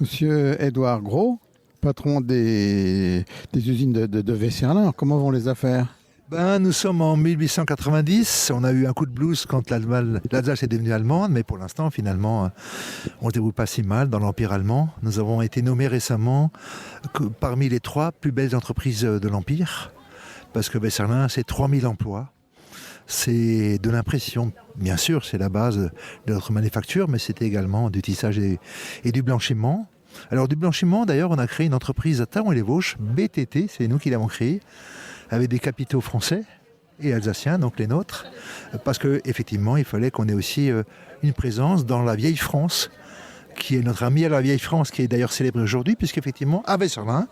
Monsieur Édouard Gros, patron des usines de Vesserlin. Alors, comment vont les affaires? Nous sommes en 1890, on a eu un coup de blues quand l'Alsace est devenue allemande, mais pour l'instant, finalement, on ne se débrouille pas si mal dans l'Empire allemand. Nous avons été nommés récemment parmi les 3 plus belles entreprises de l'Empire, parce que Vesserlin, c'est 3000 emplois. C'est de l'impression, bien sûr, c'est la base de notre manufacture, mais c'est également du tissage et du blanchiment. Alors du blanchiment, d'ailleurs, on a créé une entreprise à Thaon-et-les-Vosges, BTT, c'est nous qui l'avons créée, avec des capitaux français et alsaciens, donc les nôtres, parce qu'effectivement, il fallait qu'on ait aussi une présence dans la vieille France, qui est notre ami à la vieille France, qui est d'ailleurs célébrée aujourd'hui, puisqu'effectivement, à Vesserlin,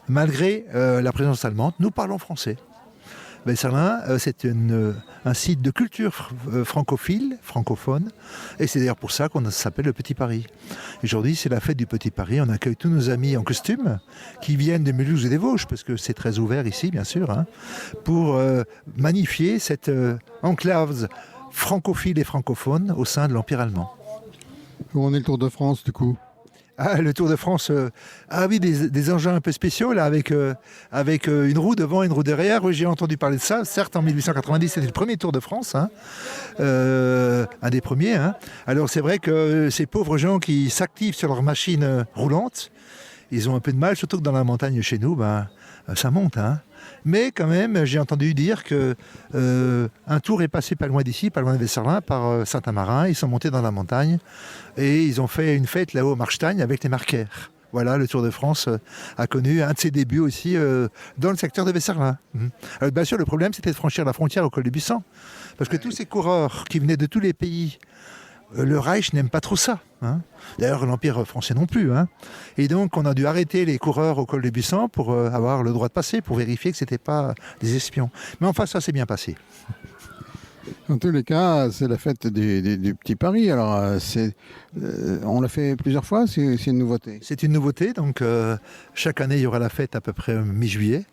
malgré la présence allemande, nous parlons français. Vesserlin, c'est un site de culture francophone, et c'est d'ailleurs pour ça qu'on s'appelle le Petit Paris. Aujourd'hui, c'est la fête du Petit Paris, on accueille tous nos amis en costume, qui viennent de Mulhouse et des Vosges, parce que c'est très ouvert ici, bien sûr, pour magnifier cette enclave francophile et francophone au sein de l'Empire allemand. Où en est le Tour de France, du coup? Le Tour de France, oui, des engins un peu spéciaux, là, avec une roue devant, une roue derrière. Oui, j'ai entendu parler de ça. Certes, en 1890, c'était le premier Tour de France, un des premiers. Alors, c'est vrai que ces pauvres gens qui s'activent sur leur machine roulante, ils ont un peu de mal, surtout que dans la montagne chez nous, ça monte. Mais quand même, j'ai entendu dire que un tour est passé pas loin d'ici, pas loin de Vesserlin, par Saint-Amarin. Ils sont montés dans la montagne et ils ont fait une fête là-haut au Marstein avec les marquaires. Voilà, le Tour de France a connu un de ses débuts aussi dans le secteur de Vesserlin. Alors, bien sûr, le problème, c'était de franchir la frontière au col du Buisson. Parce que tous ces coureurs qui venaient de tous les pays, le Reich n'aime pas trop ça. D'ailleurs, l'Empire français non plus. Et donc, on a dû arrêter les coureurs au col du Buisson pour avoir le droit de passer, pour vérifier que ce n'étaient pas des espions. Mais enfin, ça s'est bien passé. En tous les cas, c'est la fête du Petit Paris. Alors, on l'a fait plusieurs fois, c'est une nouveauté. C'est une nouveauté, donc chaque année, il y aura la fête à peu près mi-juillet.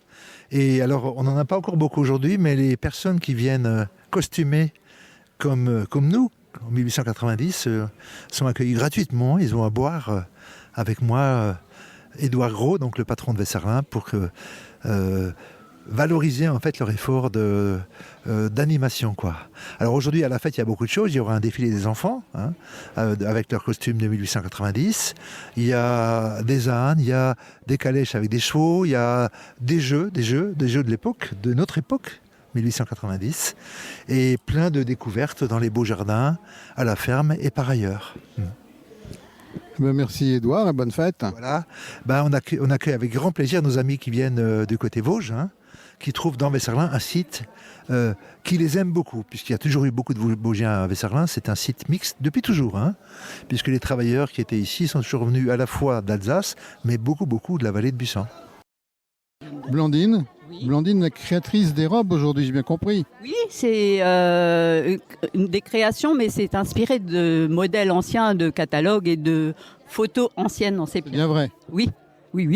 Et alors, on n'en a pas encore beaucoup aujourd'hui, mais les personnes qui viennent costumées comme nous, en 1890, sont accueillis gratuitement. Ils ont à boire avec moi, Édouard Gros, donc le patron de Vesserlin, pour valoriser en fait leur effort d'animation, quoi. Alors aujourd'hui à la fête il y a beaucoup de choses. Il y aura un défilé des enfants avec leur costume de 1890. Il y a des ânes, il y a des calèches avec des chevaux, il y a des jeux de l'époque, de notre époque. 1890, et plein de découvertes dans les beaux jardins, à la ferme et par ailleurs. Merci Édouard et bonne fête. Voilà. On accueille avec grand plaisir nos amis qui viennent du côté Vosges, qui trouvent dans Vesserlin un site qui les aime beaucoup, puisqu'il y a toujours eu beaucoup de Vosgiens à Vesserlin. C'est un site mixte depuis toujours, puisque les travailleurs qui étaient ici sont toujours venus à la fois d'Alsace, mais beaucoup de la vallée de Buisson. Blandine? Oui. Blandine, la créatrice des robes aujourd'hui, j'ai bien compris. Oui, c'est une des créations, mais c'est inspiré de modèles anciens, de catalogues et de photos anciennes. On sait C'est bien vrai. Oui,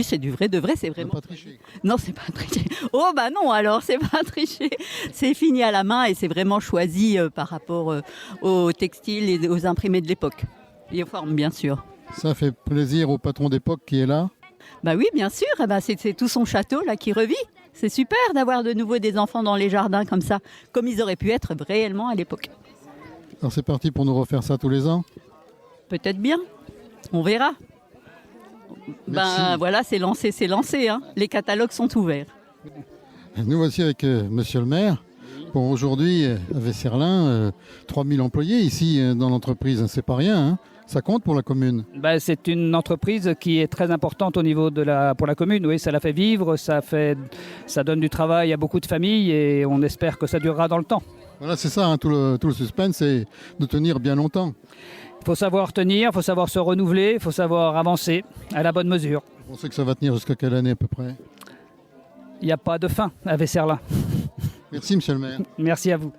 c'est du vrai, de vrai, c'est vraiment. Pas triché. Non, c'est pas triché. Oh non, alors c'est pas triché. C'est fini à la main et c'est vraiment choisi par rapport aux textiles et aux imprimés de l'époque. Et aux formes, bien sûr. Ça fait plaisir au patron d'époque qui est là. Oui, bien sûr. C'est tout son château là qui revit. C'est super d'avoir de nouveau des enfants dans les jardins comme ça, comme ils auraient pu être réellement à l'époque. Alors c'est parti pour nous refaire ça tous les ans. Peut-être bien. On verra. Merci. Voilà, c'est lancé. Les catalogues sont ouverts. Nous voici avec monsieur le maire. Bon, aujourd'hui, à Vesserlin, 3000 employés ici dans l'entreprise, c'est pas rien. Ça compte pour la commune? C'est une entreprise qui est très importante au niveau pour la commune. Oui, ça la fait vivre, ça donne du travail à beaucoup de familles et on espère que ça durera dans le temps. Voilà, c'est ça, tout le suspense, c'est de tenir bien longtemps. Il faut savoir tenir, il faut savoir se renouveler, il faut savoir avancer à la bonne mesure. On sait que ça va tenir jusqu'à quelle année à peu près? Il n'y a pas de fin à Vesserlin. Merci monsieur le maire. Merci à vous.